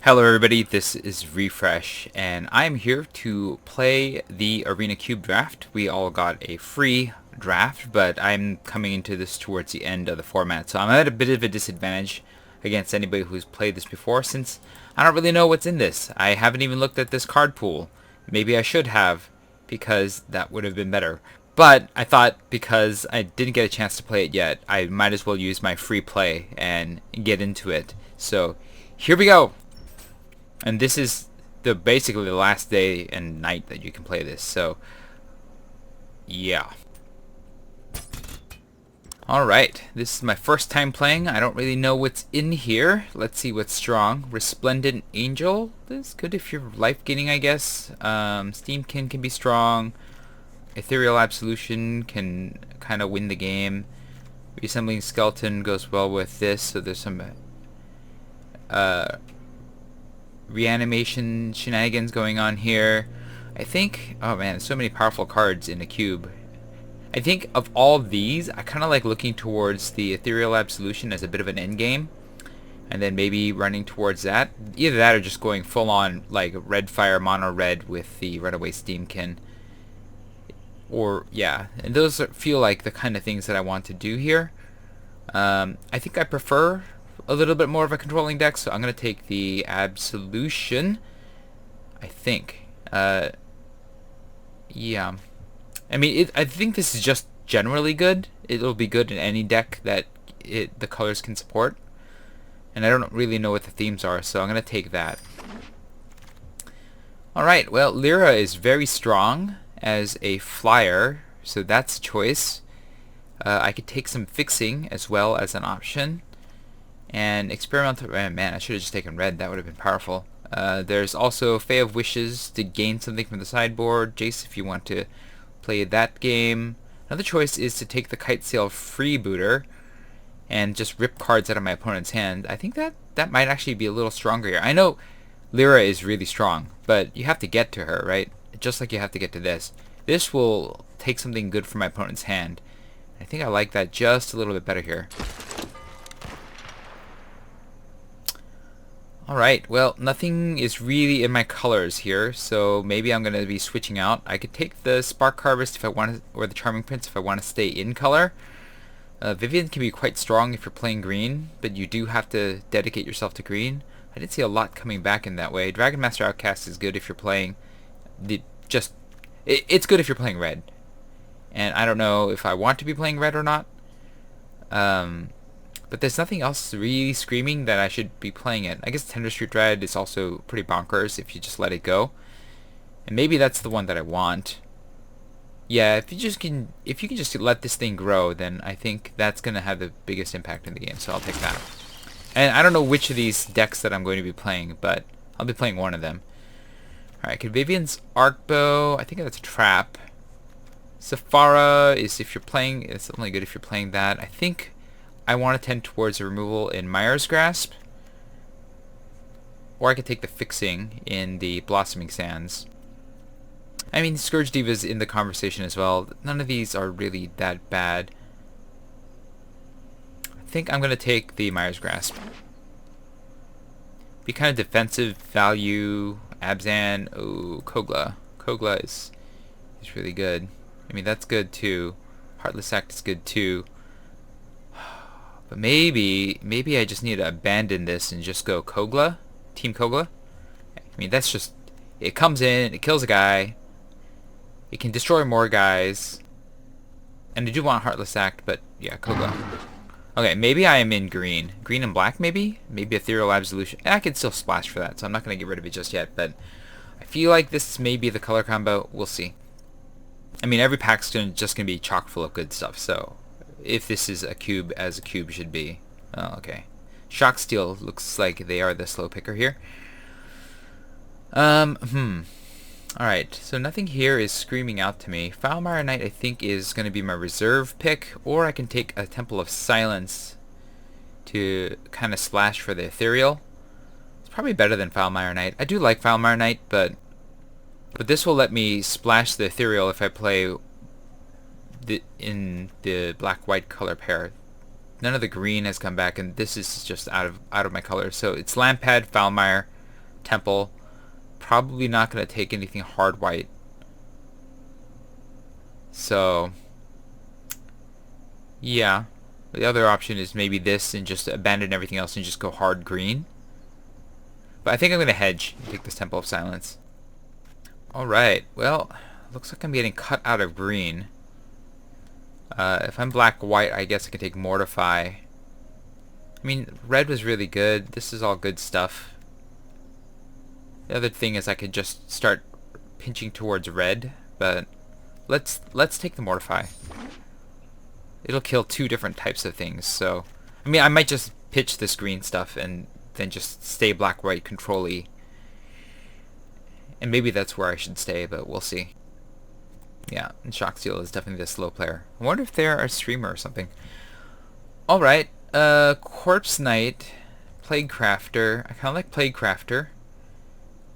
Hello everybody, this is Refresh, and I'm here to play the Arena Cube draft. We all got a free draft, but I'm coming into this towards the end of the format, so I'm at a bit of a disadvantage against anybody who's played this before, since I don't really know what's in this. I haven't even looked at this card pool. Maybe I should have, because that would have been better. But I thought because I didn't get a chance to play it yet, I might as well use my free play and get into it. So here we go! And this is basically the last day and night that you can play this, so yeah. Alright, this is my first time playing. I don't really know what's in here. Let's see what's strong. Resplendent Angel. This is good if you're life gaining, I guess. Steamkin can be strong. Ethereal Absolution can kind of win the game. Reassembling Skeleton goes well with this, so there's some reanimation shenanigans going on here. I think, oh man, so many powerful cards in a cube. I think of all these, I kind of like looking towards the Ethereal Absolution as a bit of an end game, and then maybe running towards that. Either that or just going full on like red fire mono red with the runaway Steamkin. Or yeah, and those feel like the kind of things that I want to do here. I think I prefer a little bit more of a controlling deck, so I'm going to take the Absolution, I think. Yeah. I mean, I think this is just generally good. It'll be good in any deck that the colors can support. And I don't really know what the themes are, so I'm going to take that. Alright, well, Lyra is very strong as a flyer, so that's a choice. I could take some fixing as well as an option. And experimental, man, I should have just taken red. That would have been powerful. There's also Fae of Wishes to gain something from the sideboard. Jace, if you want to play that game. Another choice is to take the Kite Sail Freebooter and just rip cards out of my opponent's hand. I think that might actually be a little stronger here. I know Lyra is really strong, but you have to get to her, right? Just like you have to get to this. This will take something good from my opponent's hand. I think I like that just a little bit better here. Alright, well, nothing is really in my colors here, so maybe I'm going to be switching out. I could take the Spark Harvest if I want to, or the Charming Prince if I want to stay in color. Vivian can be quite strong if you're playing green, but you do have to dedicate yourself to green. I didn't see a lot coming back in that way. Dragon Master Outcast is good if you're playing it's good if you're playing red. And I don't know if I want to be playing red or not. But there's nothing else really screaming that I should be playing it. I guess Tender Street Dread is also pretty bonkers if you just let it go. And maybe that's the one that I want. Yeah, if you can just let this thing grow, then I think that's going to have the biggest impact in the game, so I'll take that. And I don't know which of these decks that I'm going to be playing, but I'll be playing one of them. Alright, Vivian's Arc Bow, I think that's a trap. Safara is if you're playing, it's only good if you're playing that. I think I want to tend towards a removal in Mire's Grasp. Or I could take the fixing in the Blossoming Sands. I mean, Scourge Diva's in the conversation as well. None of these are really that bad. I think I'm going to take the Mire's Grasp. Be kind of defensive value. Abzan. Oh, Kogla. Kogla is really good. I mean, that's good too. Heartless Act is good too. But maybe I just need to abandon this and just go Kogla? Team Kogla? I mean, that's just... It comes in, it kills a guy. It can destroy more guys. And I do want Heartless Act, but yeah, Kogla. Okay, maybe I am in green. Green and black, maybe? Maybe Ethereal Absolution. I can still splash for that, so I'm not going to get rid of it just yet, but I feel like this may be the color combo. We'll see. I mean, every pack's just going to be chock full of good stuff, so if this is a cube as a cube should be. Oh, okay. Shock Steel looks like they are the slow picker here. Alright, so nothing here is screaming out to me. Foulmire Knight I think is going to be my reserve pick, or I can take a Temple of Silence to kind of splash for the Ethereal. It's probably better than Foulmire Knight. I do like Foulmire Knight, but this will let me splash the Ethereal if I play in the black-white color pair. None of the green has come back, and this is just out of my color. So it's Lampad, Foulmire. temple. Probably not going to take anything hard white. So, yeah. The other option is maybe this and just abandon everything else and just go hard green. But I think I'm going to hedge and take this Temple of Silence. Alright, well, looks like I'm getting cut out of green. If I'm black-white, I guess I can take Mortify. I mean, red was really good. This is all good stuff. The other thing is I could just start pinching towards red, but let's take the Mortify. It'll kill two different types of things, so... I mean, I might just pitch this green stuff and then just stay black-white control-y. And maybe that's where I should stay, but we'll see. Yeah, and Shocksteel is definitely the slow player. I wonder if they're a streamer or something. Alright, Corpse Knight, Plague Crafter. I kind of like Plague Crafter.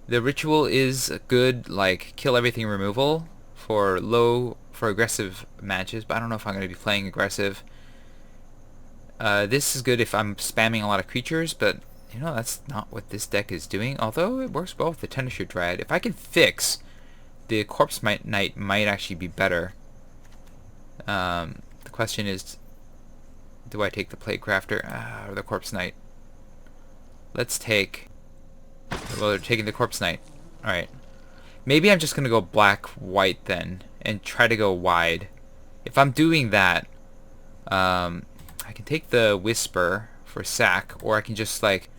The ritual is good, like, kill everything removal for aggressive matches, but I don't know if I'm going to be playing aggressive. This is good if I'm spamming a lot of creatures, but, you know, that's not what this deck is doing, although it works well with the Tendershoot Dryad. If I can fix, the Corpse Knight might actually be better. The question is, do I take the Plague Crafter or the Corpse Knight? Let's take... Well, they're taking the Corpse Knight. Alright. Maybe I'm just going to go black-white then, and try to go wide. If I'm doing that, I can take the Whisper for sack, or I can just, like...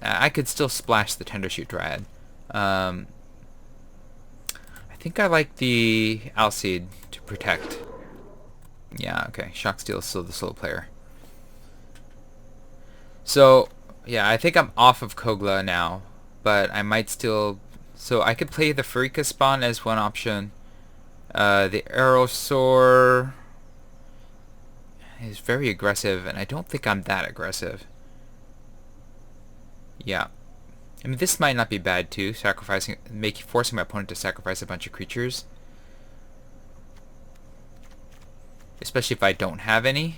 I could still splash the Tendershoot Dryad. I think I like the Alseid to protect. Yeah, okay. Shocksteel is still the slow player. So... yeah, I think I'm off of Kogla now, but I might still... So I could play the Pharika spawn as one option. The Aerosaur is very aggressive, and I don't think I'm that aggressive. Yeah. I mean, this might not be bad too, forcing my opponent to sacrifice a bunch of creatures. Especially if I don't have any.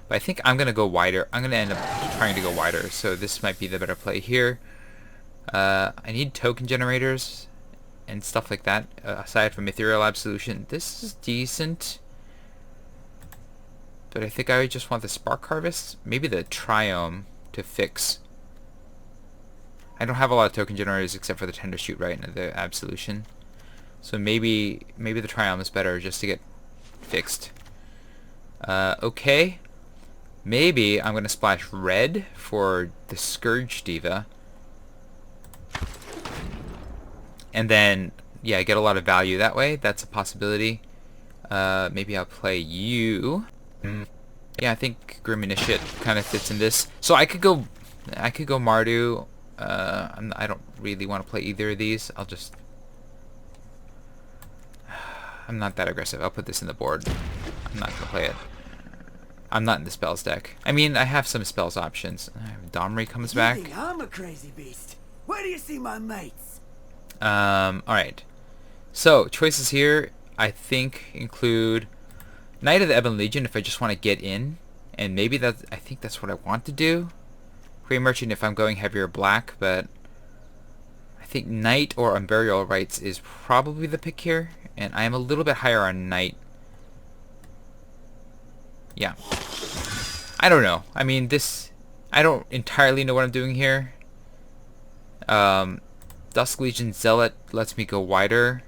But I think I'm going to go wider. I'm going to end up trying to go wider, so this might be the better play here. I need token generators and stuff like that, aside from Ethereal Absolution. This is decent. But I think I just want the Spark Harvest. Maybe the Triome to fix. I don't have a lot of token generators except for the Tendershoot, right, and the Absolution. So maybe the Triome is better just to get fixed. Okay. Maybe I'm going to splash red for the Scourge Diva. And then, yeah, get a lot of value that way. That's a possibility. Maybe I'll play you. Yeah, I think Grim Initiate kind of fits in this. So I could go Mardu. I don't really want to play either of these. I'm not that aggressive. I'll put this in the board. I'm not going to play it. I'm not in the spells deck. I mean, I have some spells options. Domri comes back. You think I'm a crazy beast? Where do you see my mates? Alright. So, choices here, I think, include Knight of the Ebon Legion if I just want to get in. And maybe I think that's what I want to do. Grey Merchant if I'm going heavier black, but I think Knight or Unburial Rites is probably the pick here. And I am a little bit higher on Knight. Yeah. I don't know. I mean, I don't entirely know what I'm doing here. Dusk Legion Zealot lets me go wider.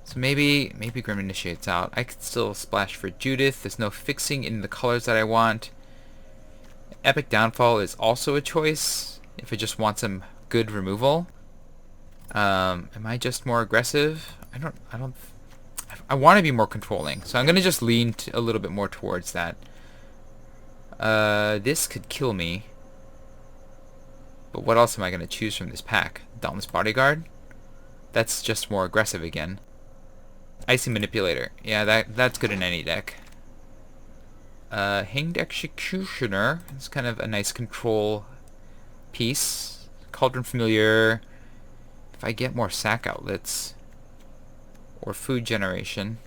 So maybe Grim Initiate's out. I could still splash for Judith. There's no fixing in the colors that I want. Epic Downfall is also a choice if I just want some good removal. Am I just more aggressive? I want to be more controlling, so I'm going to just lean a little bit more towards that. This could kill me. But what else am I going to choose from this pack? Dauntless Bodyguard? That's just more aggressive again. Icy Manipulator. Yeah, that's good in any deck. Hanged Executioner. It's kind of a nice control piece. Cauldron Familiar. If I get more sack outlets or food generation,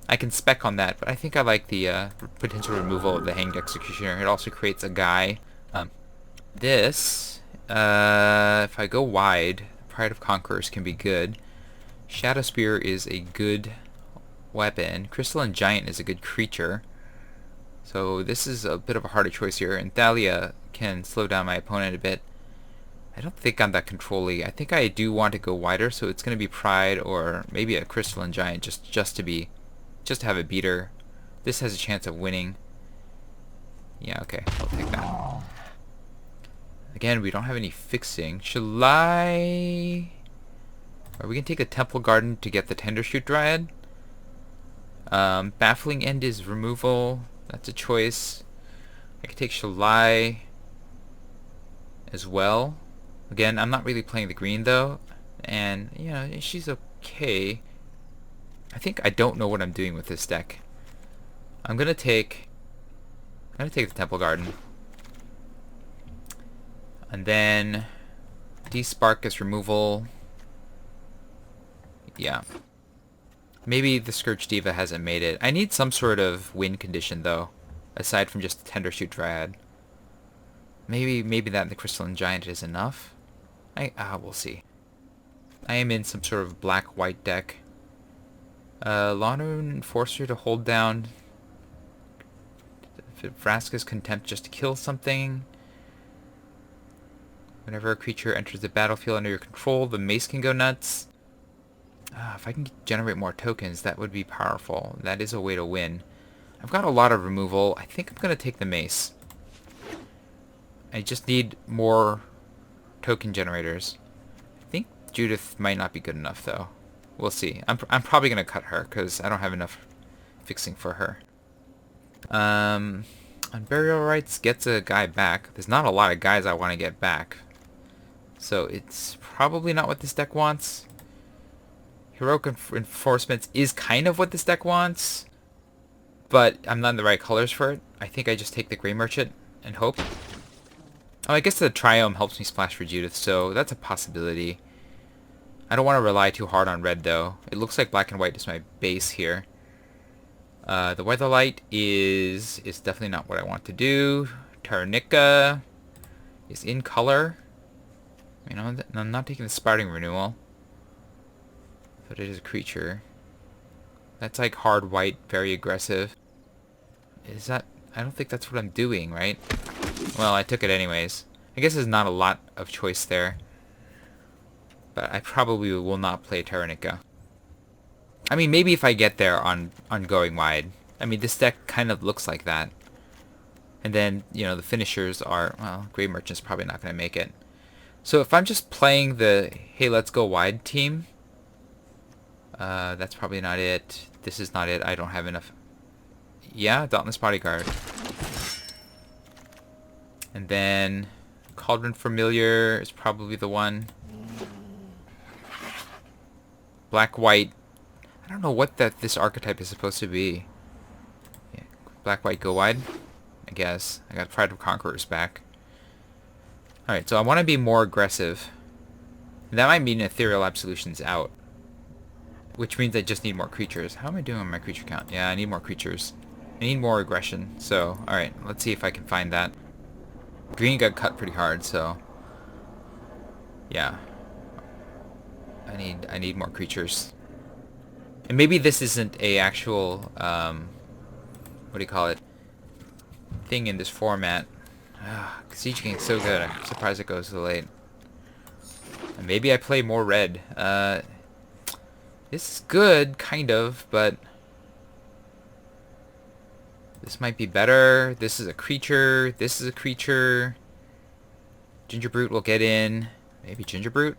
I can spec on that, but I think I like the potential removal of the Hanged Executioner. It also creates a guy. This If I go wide, Pride of Conquerors can be good. Shadow Spear is a good weapon. Crystalline Giant is a good creature. So this is a bit of a harder choice here. And Thalia can slow down my opponent a bit. I don't think I'm that control-y. I think I do want to go wider, so it's going to be Pride or maybe a Crystalline Giant just to have a beater. This has a chance of winning. Yeah, okay, I'll take that. Again, we don't have any fixing. Shall I... Are we going to take a Temple Garden to get the Tendershoot Dryad? Baffling End is removal. That's a choice. I could take Shalai as well. Again, I'm not really playing the green though. And, you know, she's okay. I think I don't know what I'm doing with this deck. I'm going to take the Temple Garden. And then Despark is removal. Yeah. Maybe the Scourge Diva hasn't made it. I need some sort of win condition though, aside from just the Tendershoot Dryad. Maybe that and the Crystalline Giant is enough. We'll see. I am in some sort of black-white deck. Lawnmoon Enforcer to hold down Vraska's Contempt just to kill something. Whenever a creature enters the battlefield under your control, the mace can go nuts. If I can generate more tokens, that would be powerful. That is a way to win. I've got a lot of removal. I think I'm going to take the mace. I just need more token generators. I think Judith might not be good enough, though. We'll see. I'm probably going to cut her, because I don't have enough fixing for her. Unburial Rites gets a guy back. There's not a lot of guys I want to get back. So it's probably not what this deck wants. Heroic Enforcements is kind of what this deck wants, but I'm not in the right colors for it. I think I just take the Grey Merchant and hope. Oh, I guess the Triome helps me splash for Judith, so that's a possibility. I don't want to rely too hard on red, though. It looks like black and white is my base here. The Weatherlight is definitely not what I want to do. Taranika is in color. You know, I'm not taking the Sprouting Renewal. But it is a creature. That's like hard white, very aggressive. Is that... I don't think that's what I'm doing, right? Well, I took it anyways. I guess there's not a lot of choice there. But I probably will not play Taranika. I mean, maybe if I get there on going wide. I mean, this deck kind of looks like that. And then, you know, the finishers are... Well, Grey Merchant's probably not going to make it. So if I'm just playing the hey, let's go wide team... that's probably not it. This is not it. I don't have enough. Yeah, Dauntless Bodyguard. And then Cauldron Familiar is probably the one. Black-White. I don't know what this archetype is supposed to be. Yeah. Black-White go wide, I guess. I got Pride of Conquerors back. Alright, so I want to be more aggressive. That might mean Ethereal Absolution's out. Which means I just need more creatures. How am I doing on my creature count? Yeah, I need more creatures. I need more aggression. So, alright, let's see if I can find that. Green got cut pretty hard, so... Yeah. I need more creatures. And maybe this isn't a actual, what do you call it? Thing in this format. Siege King's so good. I'm surprised it goes so late. And maybe I play more red. This is good, kind of, but this might be better. This is a creature. This is a creature. Ginger Brute will get in. Maybe Ginger Brute?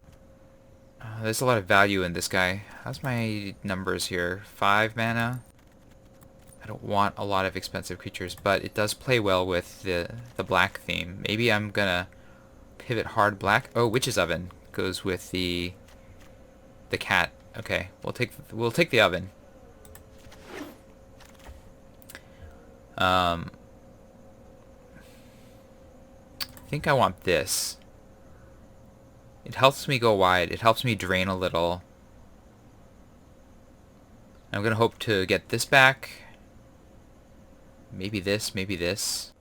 There's a lot of value in this guy. How's my numbers here? 5 mana? I don't want a lot of expensive creatures, but it does play well with the black theme. Maybe I'm gonna pivot hard black. Oh, Witch's Oven goes with the cat. Okay, we'll take the oven. I think I want this. It helps me go wide. It helps me drain a little. I'm gonna hope to get this back. Maybe this, maybe this.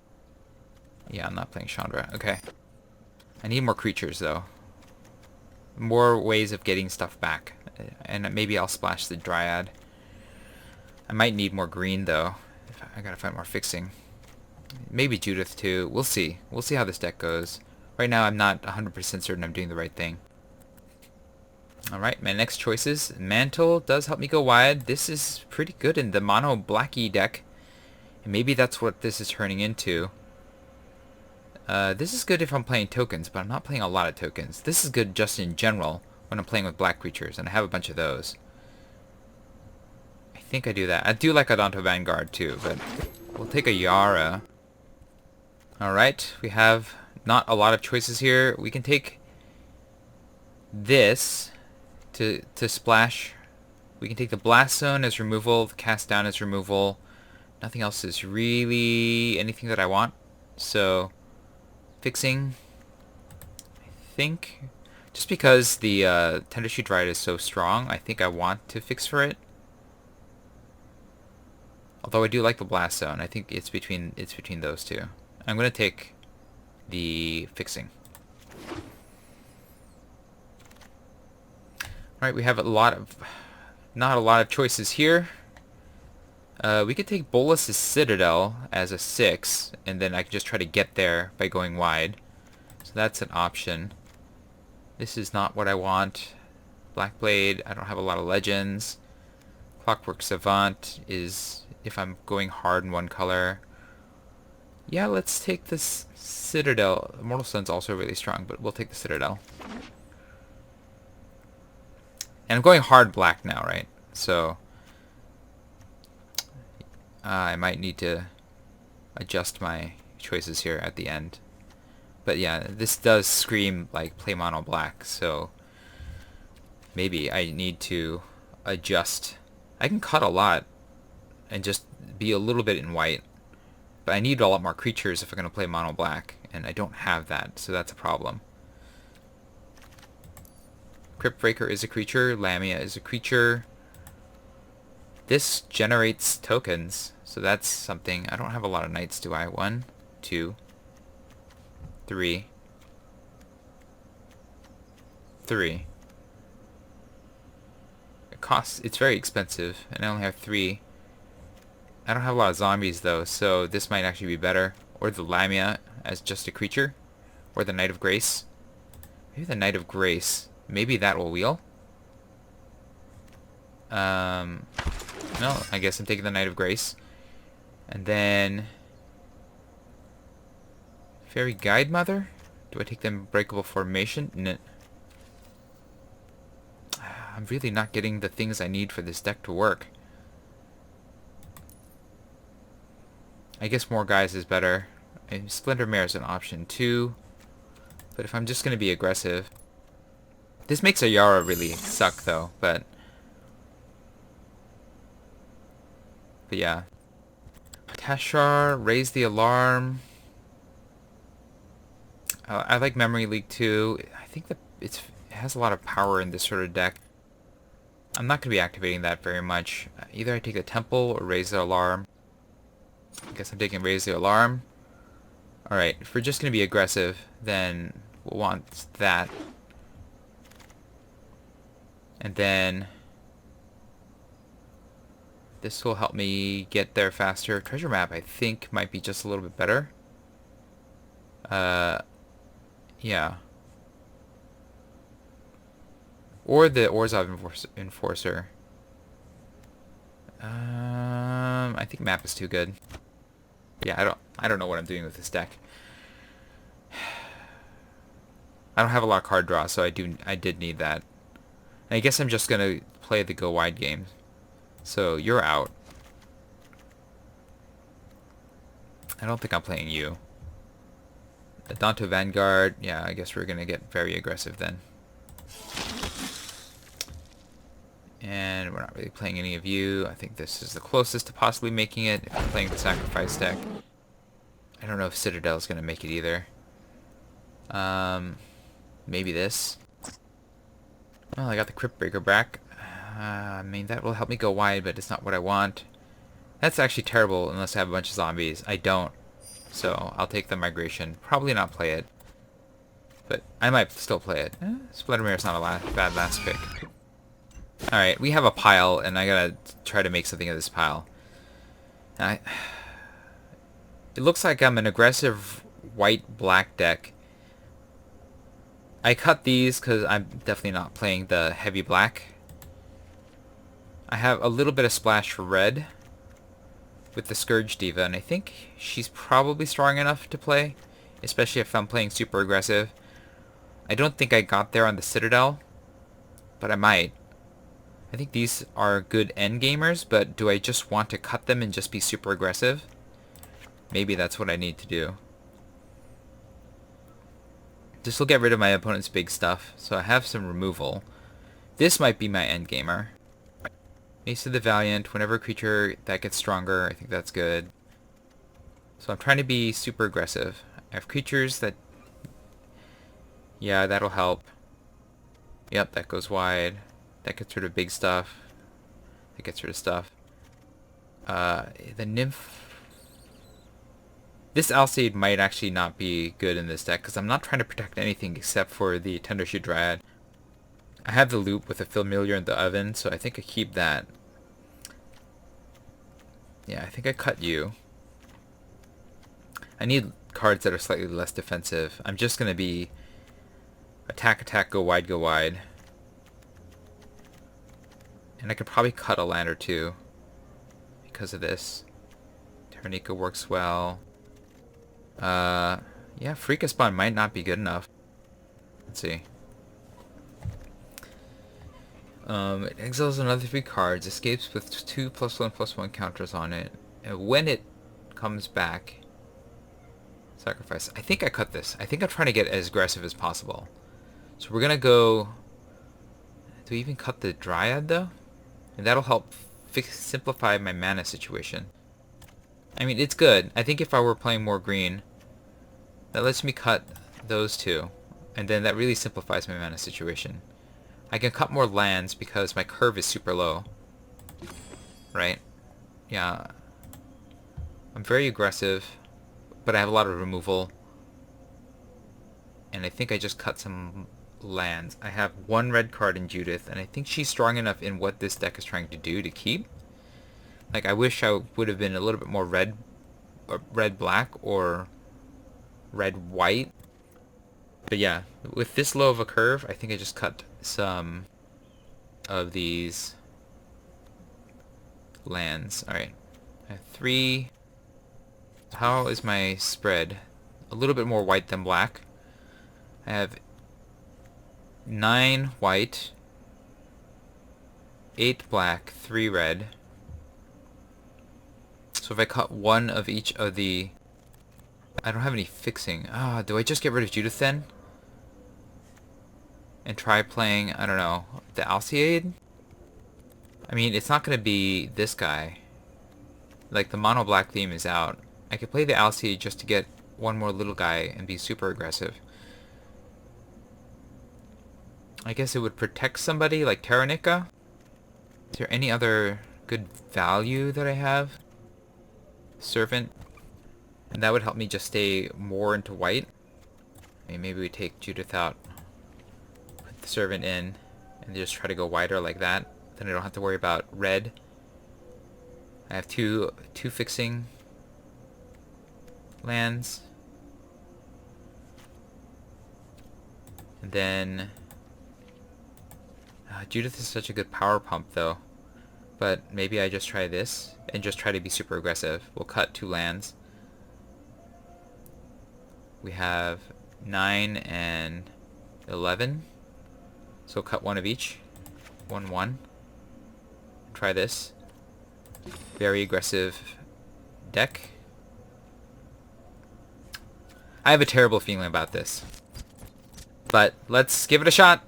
Yeah, I'm not playing Chandra. Okay. I need more creatures, though. More ways of getting stuff back. And maybe I'll splash the Dryad. I might need more green, though. I gotta find more fixing. Maybe Judith, too. We'll see. We'll see how this deck goes. Right now, I'm not 100% certain I'm doing the right thing. Alright, my next choices. Mantle does help me go wide. This is pretty good in the mono blacky deck. And maybe that's what this is turning into. This is good if I'm playing tokens, but I'm not playing a lot of tokens. This is good just in general when I'm playing with black creatures, and I have a bunch of those. I think I do that. I do like Odonto Vanguard too, but we'll take a Yara. Alright, we have not a lot of choices here. We can take this to splash. We can take the Blast Zone as removal, the Cast Down as removal. Nothing else is really anything that I want. So, fixing, I think, just because the Tender Sheet Ride is so strong, I think I want to fix for it. Although I do like the Blast Zone, I think it's between those two. I'm gonna take the fixing. Alright, we have not a lot of choices here. We could take Bolus's Citadel as a 6, and then I can just try to get there by going wide. So that's an option. This is not what I want. Blackblade, I don't have a lot of legends. Clockwork Savant is if I'm going hard in one color. Yeah, let's take this Citadel. Mortal Sun's also really strong, but we'll take the Citadel. And I'm going hard black now, right? So I might need to adjust my choices here at the end. But yeah, this does scream like play mono black, so maybe I need to adjust. I can cut a lot and just be a little bit in white, but I need a lot more creatures if I'm going to play mono black, and I don't have that, so that's a problem. Cryptbreaker is a creature, Lamia is a creature. This generates tokens, so that's something. I don't have a lot of knights, do I? 1, 2, 3, 3. It's very expensive, and I only have 3. I don't have a lot of zombies though, so this might actually be better. Or the Lamia as just a creature, or the Knight of Grace. Maybe the Knight of Grace. Maybe that will wheel. No, I guess I'm taking the Knight of Grace. And then Fairy Guide Mother? Do I take the Unbreakable Formation? No. I'm really not getting the things I need for this deck to work. I guess more guys is better. And Splendor Mare is an option too. But if I'm just going to be aggressive... This makes a Yara really suck though, but yeah. Tashar, Raise the Alarm. I like Memory Leak too. I think that it has a lot of power in this sort of deck. I'm not going to be activating that very much. Either I take the Temple or Raise the Alarm. I guess I'm taking Raise the Alarm. Alright, if we're just going to be aggressive, then we'll want that. And then this will help me get there faster. Treasure Map, I think, might be just a little bit better. Yeah. Or the Orzhov Enforcer. I think Map is too good. Yeah, I don't know what I'm doing with this deck. I don't have a lot of card draw, so I did need that. And I guess I'm just gonna play the go wide game. So you're out. I don't think I'm playing you. Odonto Vanguard. Yeah, I guess we're gonna get very aggressive then. And we're not really playing any of you. I think this is the closest to possibly making it if I'm playing the sacrifice deck. I don't know if Citadel is gonna make it either. Maybe this. Well, I got the Cryptbreaker back. I mean, that will help me go wide, but it's not what I want. That's actually terrible unless I have a bunch of zombies. I don't. So, I'll take the Migration. Probably not play it. But I might still play it. Splattermare's not a bad last pick. Alright, we have a pile, and I gotta try to make something of this pile. It looks like I'm an aggressive white-black deck. I cut these because I'm definitely not playing the heavy black. I have a little bit of splash for red with the Scourge Diva, and I think she's probably strong enough to play, especially if I'm playing super aggressive. I don't think I got there on the Citadel, but I might. I think these are good endgamers, but do I just want to cut them and just be super aggressive? Maybe that's what I need to do. This will get rid of my opponent's big stuff, so I have some removal. This might be my endgamer. Mace of the Valiant, whenever a creature that gets stronger, I think that's good. So I'm trying to be super aggressive. I have creatures that... Yeah, that'll help. Yep, that goes wide. That gets rid of big stuff. That gets rid of stuff. The Nymph... This Alseid might actually not be good in this deck, because I'm not trying to protect anything except for the Tendershoe Dryad. I have the loop with the Familiar in the Oven, so I think I keep that. Yeah, I think I cut you. I need cards that are slightly less defensive. I'm just going to be attack, attack, go wide, go wide. And I could probably cut a land or two because of this. Terranica works well. Yeah, Freaka Spawn might not be good enough. Let's see. It exiles another 3 cards, escapes with 2 +1/+1 counters on it, and when it comes back, sacrifice. I think I cut this. I think I'm trying to get as aggressive as possible. So we're gonna go... Do we even cut the Dryad though? And that'll help simplify my mana situation. I mean, it's good. I think if I were playing more green, that lets me cut those 2, and then that really simplifies my mana situation. I can cut more lands because my curve is super low. Right? Yeah. I'm very aggressive, but I have a lot of removal. And I think I just cut some lands. I have 1 red card in Judith, and I think she's strong enough in what this deck is trying to do to keep. Like, I wish I would have been a little bit more red-black or red-white. But yeah, with this low of a curve, I think I just cut some of these lands. Alright, I have 3. How is my spread? A little bit more white than black. I have 9 white, 8 black, 3 red. So if I cut 1 of each of the... I don't have any fixing. Do I just get rid of Judith then? And try playing, I don't know, the Alseid? I mean, it's not going to be this guy. Like, the mono black theme is out. I could play the Alseid just to get 1 more little guy and be super aggressive. I guess it would protect somebody like Terranica. Is there any other good value that I have? Servant. And that would help me just stay more into white. I mean, maybe we take Judith out, put the Servant in, and just try to go wider like that. Then I don't have to worry about red. I have two fixing lands. And then... Judith is such a good power pump, though. But maybe I just try this and just try to be super aggressive. We'll cut 2 lands. We have 9 and 11. So cut 1 of each. 1, 1. Try this. Very aggressive deck. I have a terrible feeling about this. But let's give it a shot.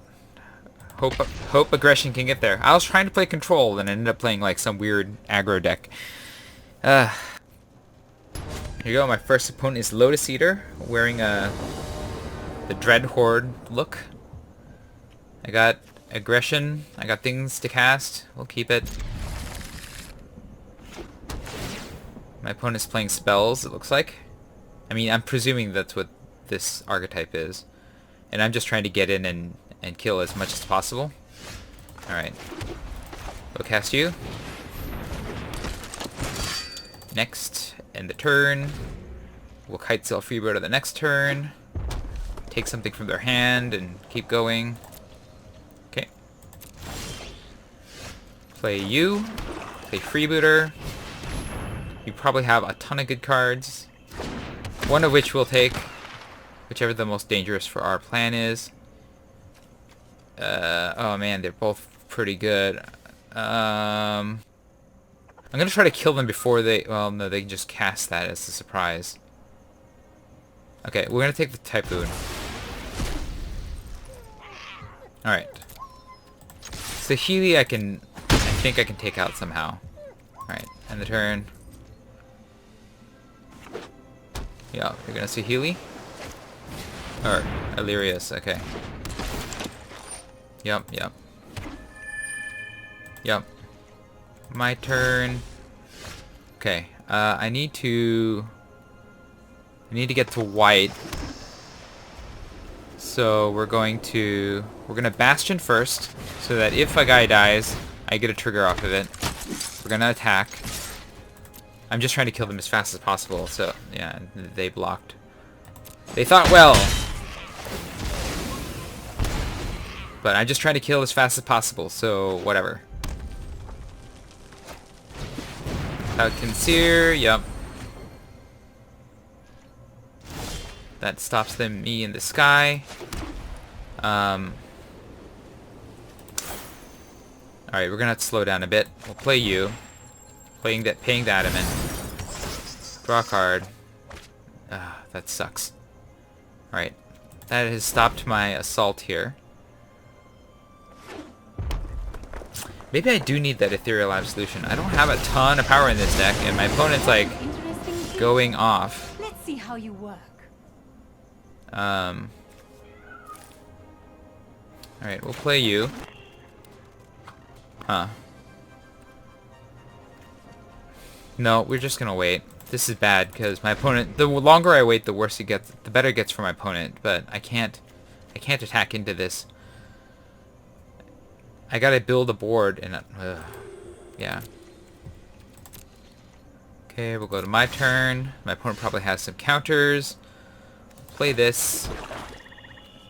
Hope aggression can get there. I was trying to play control and ended up playing like some weird aggro deck. Here you go. My first opponent is Lotus Eater, wearing the Dread Horde look. I got aggression. I got things to cast. We'll keep it. My opponent's playing spells, it looks like. I mean, I'm presuming that's what this archetype is. And I'm just trying to get in and kill as much as possible. Alright. We'll cast you. Next, end the turn. We'll kite sail freebird the next turn. Take something from their hand and keep going. Okay. Play you. Play freebooter. You probably have a ton of good cards. One of which we'll take. Whichever the most dangerous for our plan is. Oh man, they're both pretty good. I'm gonna try to kill them before they... Well, no, they can just cast that as a surprise. Okay, we're gonna take the Typhoon. Alright. So Healy I think I can take out somehow. Alright, end the turn. Yeah, you're gonna see Healy? Or Illyrius, okay. Yep. My turn. Okay, I need to get to white. So we're gonna Bastion first, so that if a guy dies, I get a trigger off of it. We're gonna attack. I'm just trying to kill them as fast as possible, so yeah, they blocked. They thought well. But I'm just trying to kill as fast as possible, so whatever. Cloud Seer, yep. That stops me in the sky. Alright, we're gonna have to slow down a bit. We'll play you. Paying the adamant. Draw a card. That sucks. Alright. That has stopped my assault here. Maybe I do need that Ethereal Absolution. I don't have a ton of power in this deck, and my opponent's like going off. Let's see how you work. Alright, we'll play you. Huh. No, we're just gonna wait. This is bad, because my opponent... The longer I wait, the worse it gets. The better it gets for my opponent, but I can't attack into this. I gotta build a board, and... yeah. Okay, we'll go to my turn. My opponent probably has some counters. Play this.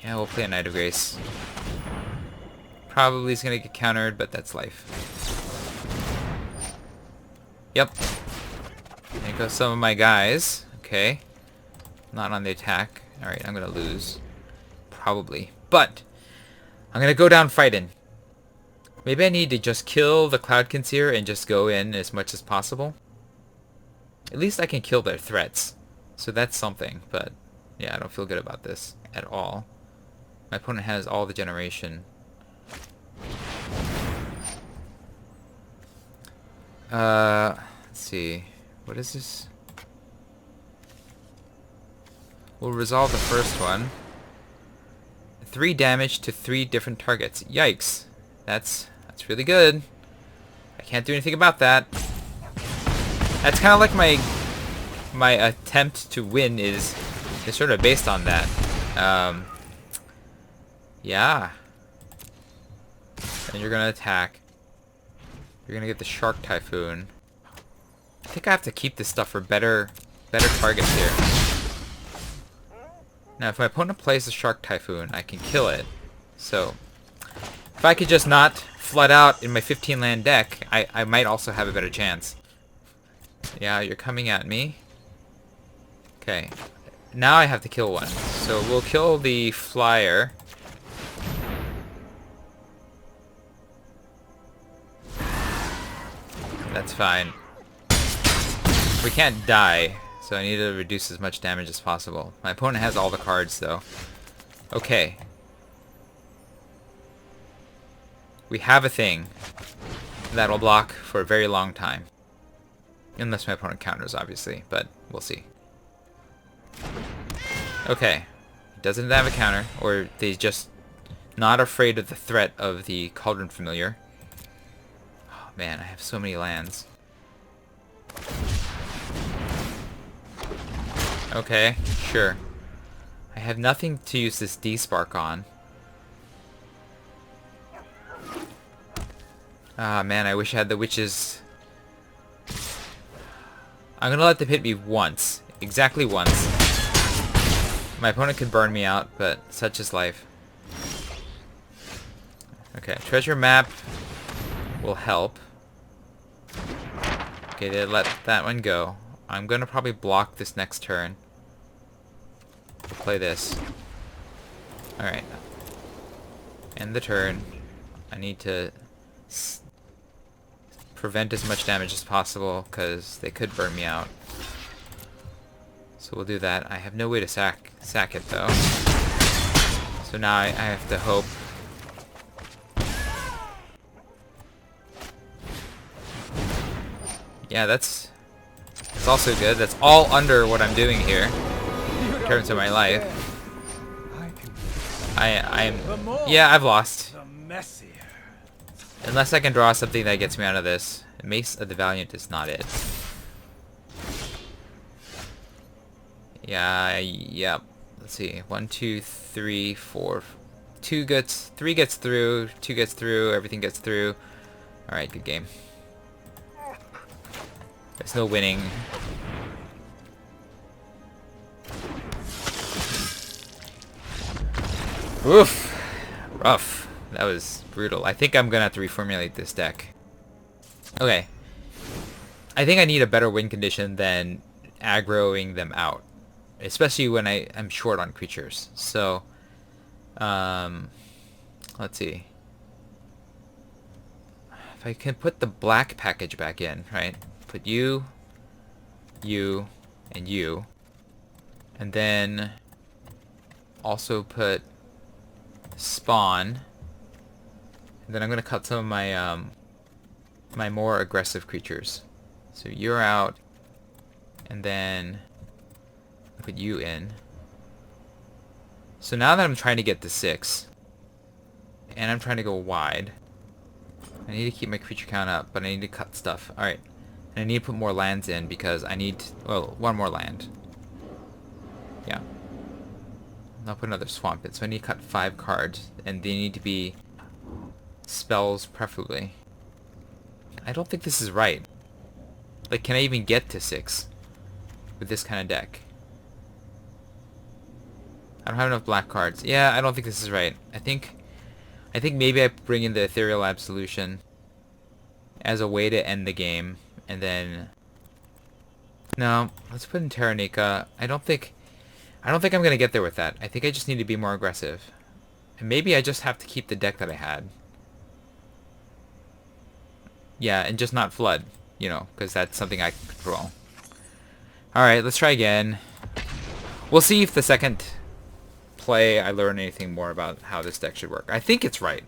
Yeah, we'll play a Knight of Grace. Probably is gonna get countered, but that's life. Yep. There go some of my guys. Okay. Not on the attack. Alright, I'm gonna lose. Probably. But, I'm gonna go down fighting. Maybe I need to just kill the Cloud Concealer and just go in as much as possible. At least I can kill their threats. So that's something, but yeah, I don't feel good about this at all. My opponent has all the generation. Let's see. What is this? We'll resolve the first one. 3 damage to 3 different targets. Yikes. That's really good. I can't do anything about that. That's kind of like my attempt to win is sort of based on that. Yeah. And you're gonna attack. You're gonna get the Shark Typhoon. I think I have to keep this stuff for better targets here. Now, if my opponent plays the Shark Typhoon, I can kill it. So, if I could just not flood out in my 15 land deck, I might also have a better chance. Yeah, you're coming at me. Okay. Now I have to kill one. So we'll kill the flyer. That's fine. We can't die, so I need to reduce as much damage as possible. My opponent has all the cards, though. Okay. We have a thing that'll block for a very long time. Unless my opponent counters, obviously, but we'll see. Okay. It doesn't have a counter, or they just not afraid of the threat of the Cauldron Familiar. Oh man, I have so many lands. Okay, sure. I have nothing to use this D-Spark on. Ah, man, I wish I had the witches. I'm gonna let them hit me once. Exactly once. My opponent could burn me out, but such is life. Okay, treasure map will help. Okay, they let that one go. I'm gonna probably block this next turn. Play this. Alright. End the turn. I need to prevent as much damage as possible, because they could burn me out. So we'll do that. I have no way to sack it, though. So now I have to hope. Yeah, that's also good. That's all under what I'm doing here in terms of my life. Yeah, I've lost. Unless I can draw something that gets me out of this. Mace of the Valiant is not it. Yeah. Let's see. 1, 2, 3, 4. 3 gets through. 2 gets through. Everything gets through. All right, good game. There's no winning. Oof. Rough. That was brutal. I think I'm gonna have to reformulate this deck. Okay. I think I need a better win condition than aggroing them out. Especially when I'm short on creatures. So, let's see. If I can put the black package back in, right? Put you, and you. And then also put spawn. And then I'm gonna cut some of my my more aggressive creatures. So you're out, and then put you in. So now that I'm trying to get to 6, and I'm trying to go wide, I need to keep my creature count up, but I need to cut stuff. Alright. And I need to put more lands in because I need, well, 1 more land. Yeah. I'll put another swamp in. So I need to cut 5 cards, and they need to be spells preferably. I don't think this is right. Like, can I even get to 6 with this kind of deck? I don't have enough black cards. Yeah, I don't think this is right. I think maybe I bring in the Ethereal Absolution as a way to end the game, and then no, let's put in Terranica. I don't think I'm gonna get there with that. I think I just need to be more aggressive, and maybe I just have to keep the deck that I had. Yeah, and just not flood, you know, because that's something I can control. All right, let's try again. We'll see if the second play I learn anything more about how this deck should work. I think it's right.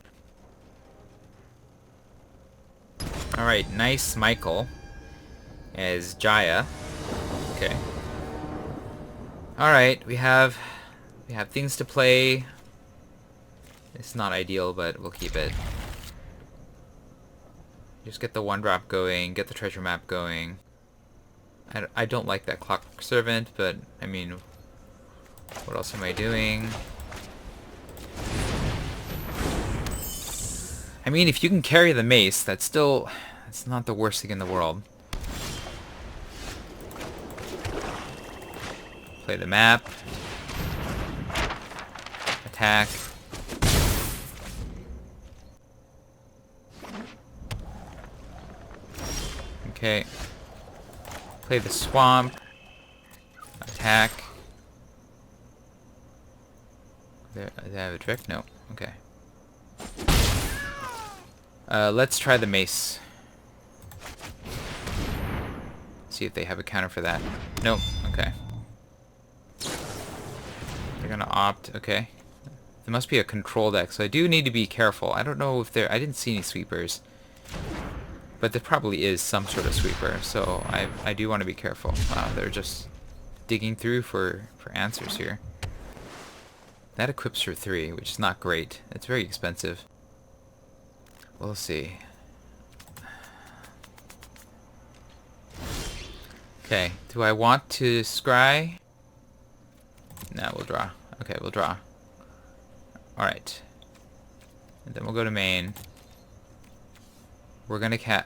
Alright, nice Michael as Jaya. Okay. Alright, we have things to play. It's not ideal, but we'll keep it. Just get the 1-drop going, get the treasure map going. I don't like that Clockwork Servant, but I mean, what else am I doing? I mean, if you can carry the mace, that's not the worst thing in the world. Play the map. Attack. Okay. Play the swamp. Attack. Do I have a trick? No. Okay. Let's try the mace. See if they have a counter for that. Nope. Okay. They're gonna opt. Okay. There must be a control deck, so I do need to be careful. I don't know if I didn't see any sweepers. But there probably is some sort of sweeper, so I do want to be careful. Wow, they're just digging through for answers here. That equips for 3, which is not great. It's very expensive. We'll see. Okay, do I want to scry? No, we'll draw. Okay, we'll draw. Alright. And then we'll go to main. We're gonna I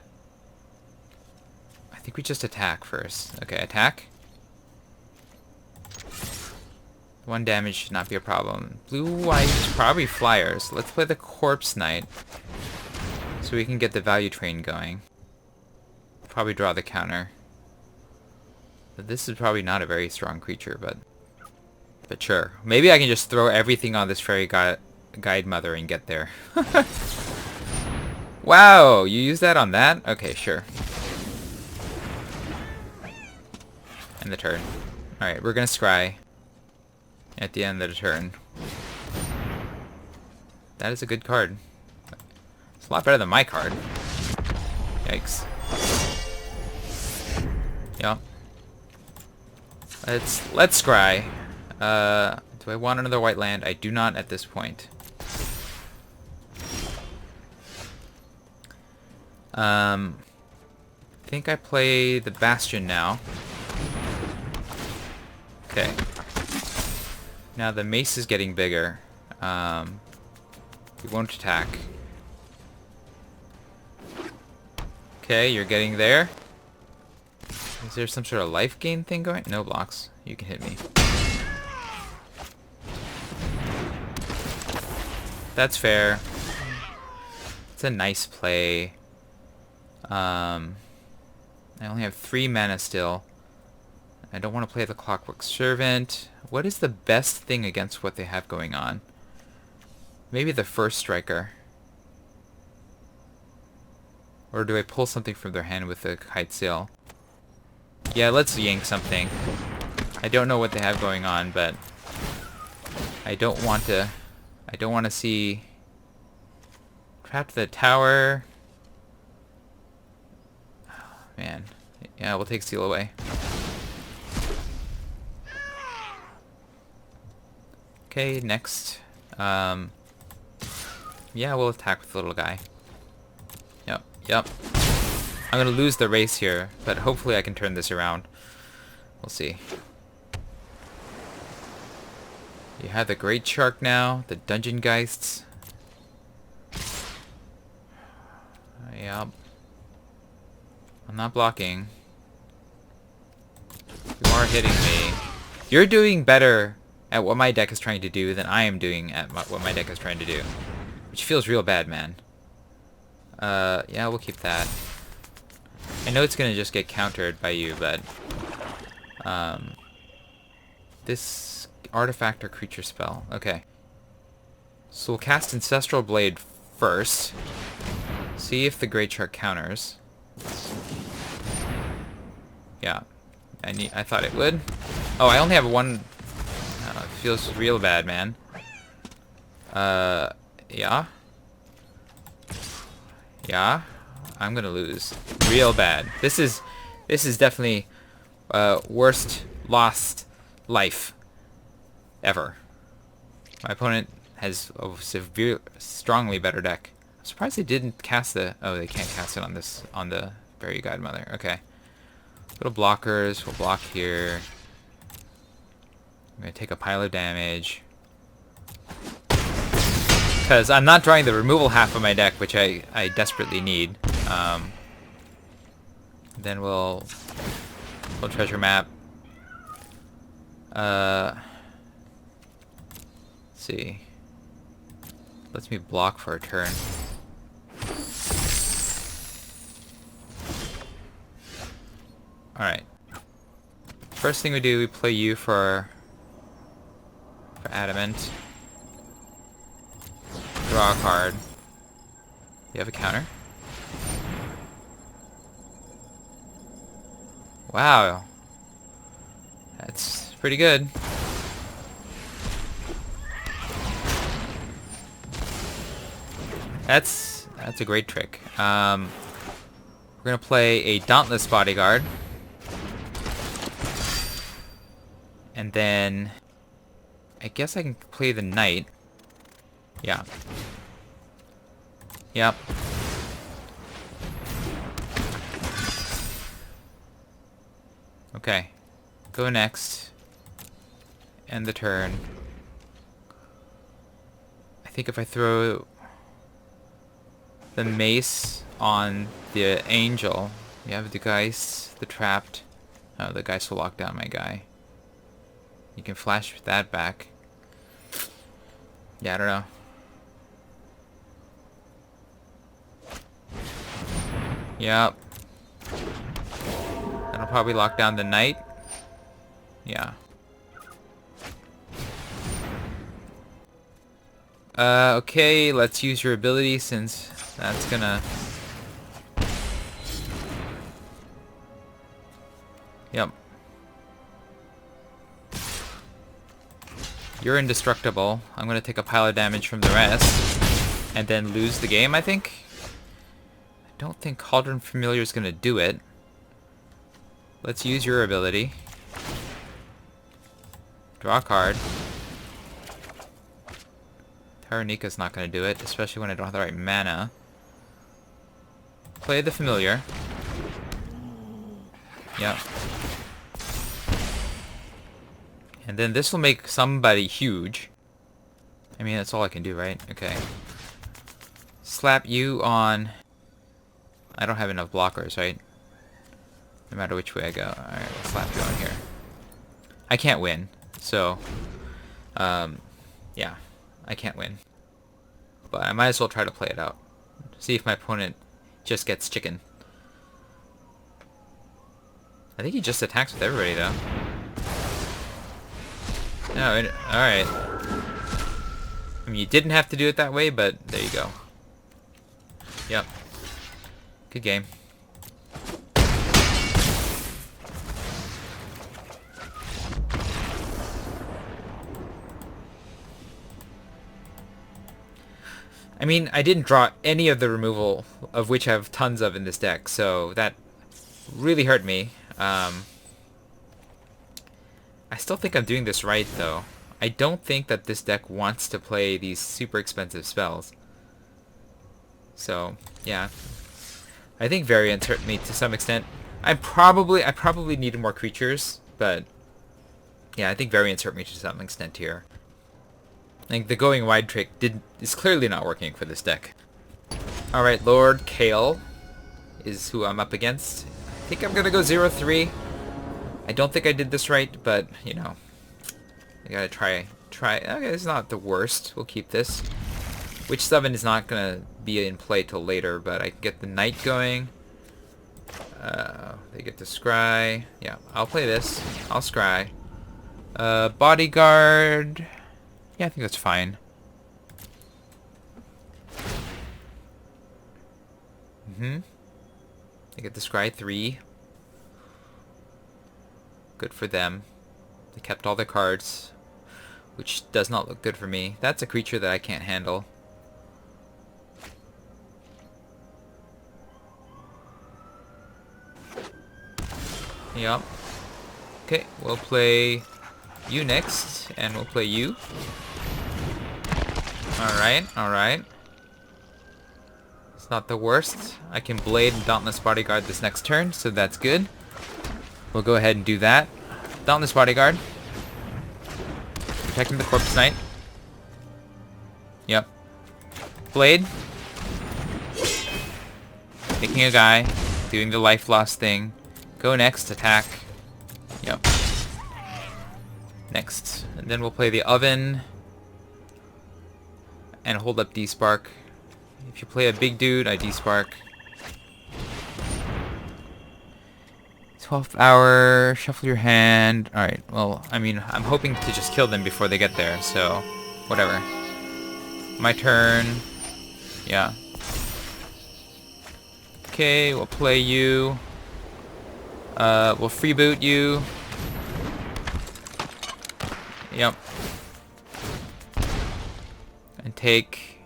think we just attack first. Okay, attack. 1 damage should not be a problem. Blue, white, probably flyers. Let's play the Corpse Knight. So we can get the value train going. Probably draw the counter. But this is probably not a very strong creature, but sure. Maybe I can just throw everything on this fairy guide mother and get there. Wow, you use that on that? Okay, sure. End the turn. Alright, we're gonna scry at the end of the turn. That is a good card. It's a lot better than my card. Yikes. Yep. Let's scry. Do I want another white land? I do not at this point. I think I play the Bastion now. Okay. Now the mace is getting bigger. We won't attack. Okay, you're getting there. Is there some sort of life gain thing going? No blocks. You can hit me. That's fair. It's a nice play. I only have 3 mana still. I don't want to play the Clockwork Servant. What is the best thing against what they have going on? Maybe the First Striker. Or do I pull something from their hand with the Kite Sail? Yeah, let's yank something. I don't know what they have going on, but I don't want to see Trapped the Tower. Oh, man. Yeah, we'll take Seal away. Okay, next. Yeah, we'll attack with the little guy. Yep. I'm gonna lose the race here, but hopefully I can turn this around. We'll see. You have the Great Shark now, the Dungeon Geists. Yep. I'm not blocking. You are hitting me. You're doing better at what my deck is trying to do than I am doing at what my deck is trying to do. Which feels real bad, man. Yeah, we'll keep that. I know it's gonna just get countered by you, but this artifact or creature spell. Okay. So we'll cast Ancestral Blade first. See if the Great Shark counters. Yeah. I thought it would. Oh, I only have 1. It feels real bad, man. Yeah. Yeah. I'm gonna lose. Real bad. This is definitely worst lost life ever. My opponent has a strongly better deck. I'm surprised they didn't cast the... Oh, they can't cast it on the Fairy Godmother. Okay. Little blockers. We'll block here. I'm gonna take a pile of damage. Because I'm not drawing the removal half of my deck, which I desperately need. Then we'll treasure map. Let's see. Lets me block for a turn. Alright. First thing we do, we play you for Adamant. Draw a card. You have a counter? Wow. That's pretty good. That's a great trick. We're gonna play a Dauntless Bodyguard. And then I guess I can play the Knight. Yeah. Yep. Okay. Go next. End the turn. think if I throw the mace on the angel, you have the Geist, the trapped. Oh, the Geist will lock down my guy. You can flash that back. Yeah, I don't know. Yep. That'll probably lock down the knight. Yeah. Okay, let's use your ability since that's gonna... Yep. You're indestructible. I'm gonna take a pile of damage from the rest. And then lose the game, I think? I don't think Cauldron Familiar is gonna do it. Let's use your ability. Draw a card. Taranika's not gonna do it, especially when I don't have the right mana. Play the Familiar. Yep. And then this will make somebody huge. I mean, that's all I can do, right? Okay. Slap you on... I don't have enough blockers, right? No matter which way I go. Alright, let's slap you on here. I can't win, so... yeah. I can't win. But I might as well try to play it out. See if my opponent just gets chicken. I think he just attacks with everybody, though. No, alright. I mean, you didn't have to do it that way, but there you go. Yep. Good game. I mean, I didn't draw any of the removal, of which I have tons of in this deck, so that really hurt me. I still think I'm doing this right, though. I don't think that this deck wants to play these super expensive spells. So, yeah. I think variants hurt me to some extent. I probably needed more creatures, but yeah, I think variants hurt me to some extent here. Like, the going wide trick is clearly not working for this deck. Alright, Lord Kale is who I'm up against. I think I'm gonna go 0-3. I don't think I did this right, but, you know, I gotta try. Okay, it's not the worst. We'll keep this. Witch Summon is not gonna be in play till later, but I can get the Knight going. They get to Scry. Yeah, I'll play this. I'll Scry. Bodyguard. Yeah, I think that's fine. They get the Scry 3. Good for them. They kept all their cards, which does not look good for me. That's a creature that I can't handle. Yep. Okay, we'll play you next, and we'll play you. Alright, alright. It's not the worst. I can Blade and Dauntless Bodyguard this next turn, so that's good. We'll go ahead and do that. Dauntless Bodyguard. Protecting the Corpse Knight. Yep. Blade. Picking a guy. Doing the life loss thing. Go next, attack. Yep. Next. And then we'll play the Oven. And hold up D-Spark. If you play a big dude, I D-Spark. 12th hour, shuffle your hand. Alright, well, I mean, I'm hoping to just kill them before they get there, so whatever. My turn. Yeah. Okay, we'll play you. We'll freeboot you. Yep. And take...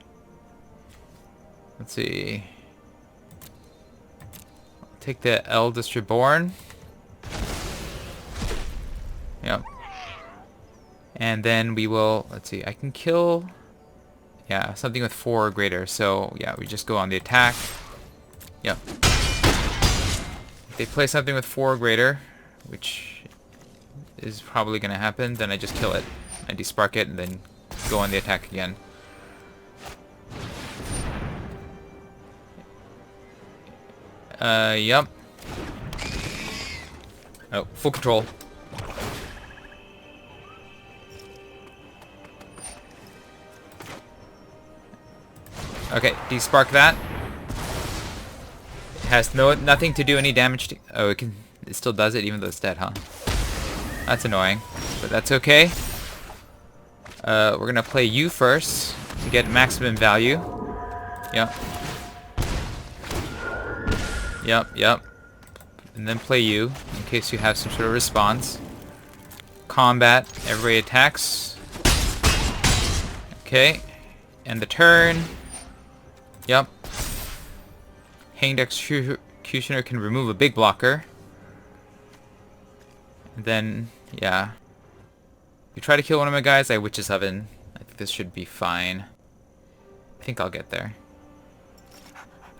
Let's see. Take the Eldest Reborn. Yep. And then we will... Let's see, I can kill... Yeah, something with 4 or greater. So, yeah, we just go on the attack. Yep. If they play something with 4 or greater, which is probably going to happen, then I just kill it. I de-spark it and then go on the attack again. Yup. Oh, full control. Okay, despark that. It has nothing to do any damage to... Oh, it still does it even though it's dead, huh? That's annoying, but that's okay. We're gonna play you first to get maximum value. Yep. Yep. And then play you in case you have some sort of response. Combat. Everybody attacks. Okay. End the turn. Yep. Hanged Executioner can remove a big blocker. And then, yeah. You try to kill one of my guys, I Witch's Oven. I think this should be fine. I think I'll get there.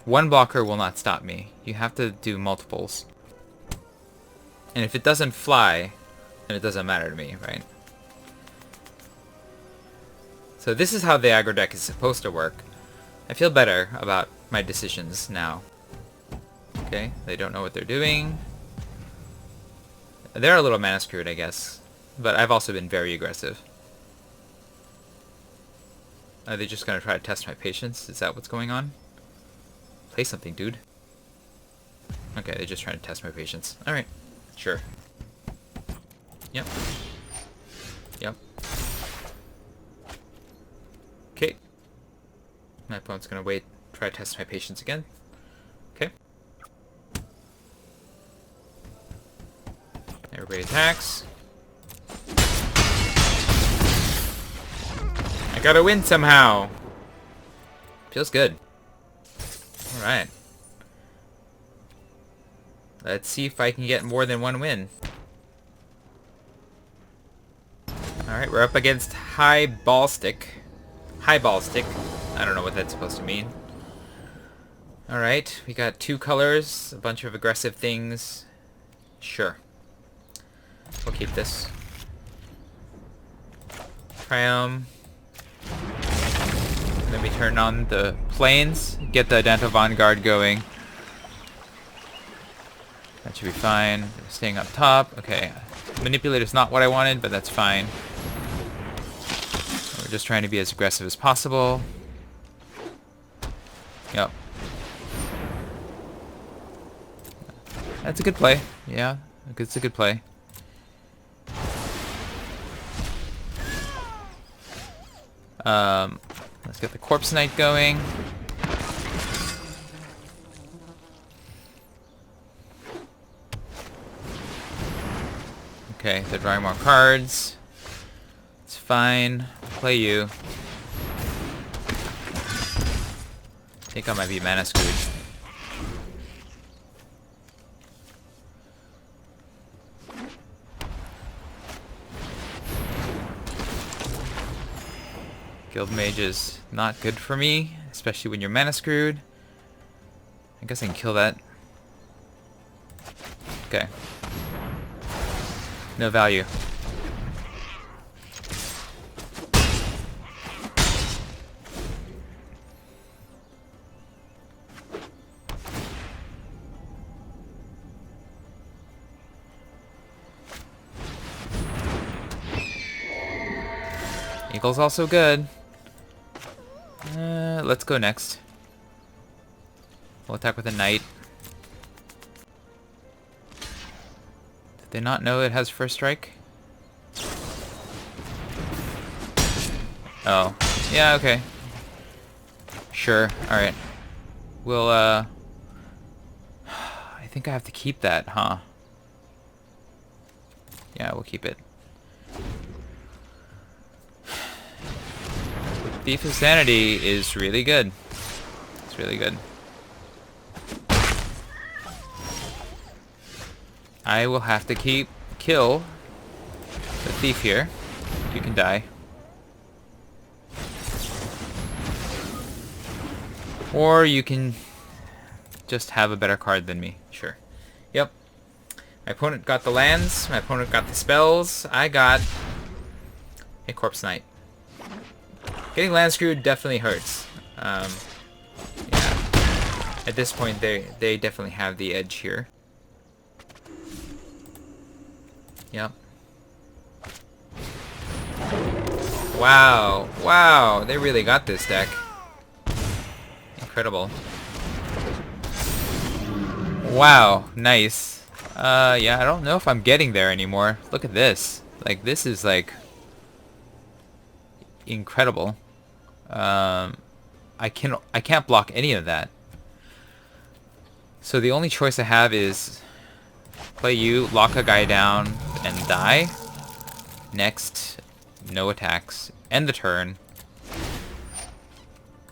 One blocker will not stop me. You have to do multiples. And if it doesn't fly, then it doesn't matter to me, right? So this is how the aggro deck is supposed to work. I feel better about my decisions now. Okay, they don't know what they're doing. They're a little mana screwed, I guess. But I've also been very aggressive. Are they just gonna try to test my patience? Is that what's going on? Play something, dude. Okay, they're just trying to test my patience. Alright, sure. Yep. Yep. Okay. My opponent's gonna wait, try to test my patience again. Okay. Everybody attacks. I gotta win somehow. Feels good. Alright. Let's see if I can get more than one win. Alright, we're up against High Ball Stick. High Ball Stick. I don't know what that's supposed to mean. Alright, we got two colors, a bunch of aggressive things. Sure. We'll keep this. Triumph. Let me turn on the planes, get the Dental Vanguard going. That should be fine. Staying up top. Okay. Manipulator's not what I wanted, but that's fine. We're just trying to be as aggressive as possible. Yep. That's a good play. Yeah, it's a good play. Let's get the Corpse Knight going. Okay, they're drawing more cards. It's fine. I'll play you. I think I might be mana screwed. Guild Mage is not good for me, especially when you're mana screwed. I guess I can kill that. Okay. No value. Eagle's also good. Let's go next. We'll attack with a knight. Did they not know it has first strike? Oh. Yeah, okay. Sure, alright. We'll, I think I have to keep that, huh? Yeah, we'll keep it. Thief of Sanity is really good. It's really good. I will have to kill the thief here. You can die. Or you can just have a better card than me. Sure. Yep. My opponent got the lands. My opponent got the spells. I got a Corpse Knight. Getting land screwed definitely hurts. Yeah. At this point, they definitely have the edge here. Yep. Wow. Wow. They really got this deck. Incredible. Wow. Nice. Yeah, I don't know if I'm getting there anymore. Look at this. Like, this is, like, incredible. I can't block any of that. So the only choice I have is play you, lock a guy down, and die. Next, no attacks. End the turn.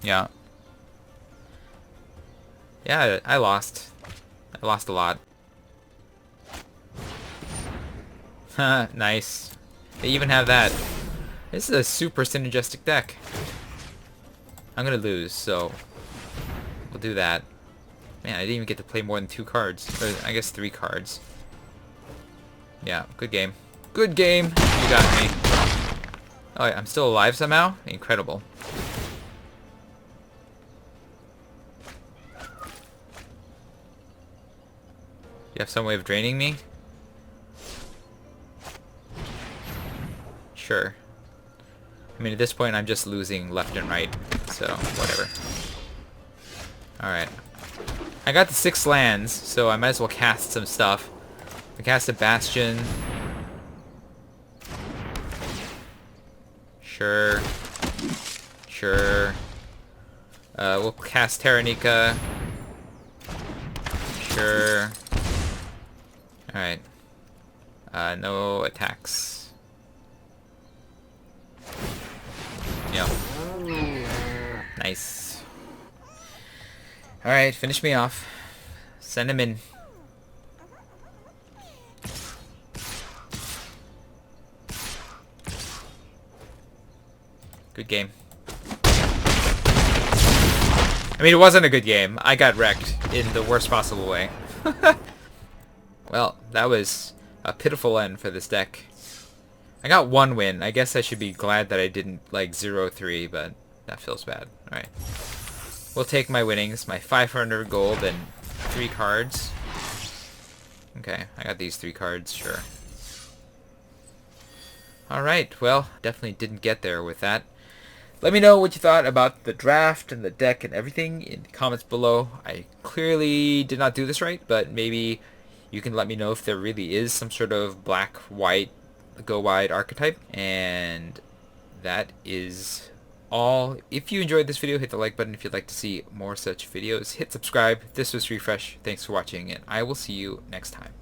Yeah. Yeah, I lost. I lost a lot. Nice. They even have that. This is a super synergistic deck. I'm gonna lose, so we'll do that. Man, I didn't even get to play more than 2 cards. Or, I guess 3 cards. Yeah, good game. Good game! You got me. Oh, I'm still alive somehow? Incredible. You have some way of draining me? Sure. I mean, at this point, I'm just losing left and right, so whatever. Alright. I got the 6 lands, so I might as well cast some stuff. I cast a Bastion. Sure. Sure. We'll cast Terranica. Sure. Alright. No attacks. Yep. Nice. Alright, finish me off. Send him in. Good game. I mean, it wasn't a good game. I got wrecked in the worst possible way. Well, that was a pitiful end for this deck. I got 1 win. I guess I should be glad that I didn't, like, 0-3, but that feels bad. Alright. We'll take my winnings, my 500 gold and 3 cards. Okay, I got these 3 cards, sure. Alright, well, definitely didn't get there with that. Let me know what you thought about the draft and the deck and everything in the comments below. I clearly did not do this right, but maybe you can let me know if there really is some sort of black-white go-wide archetype. And that is all. If you enjoyed this video, hit the like button. If you'd like to see more such videos, hit subscribe. This was Refresh. Thanks for watching, and I will see you next time.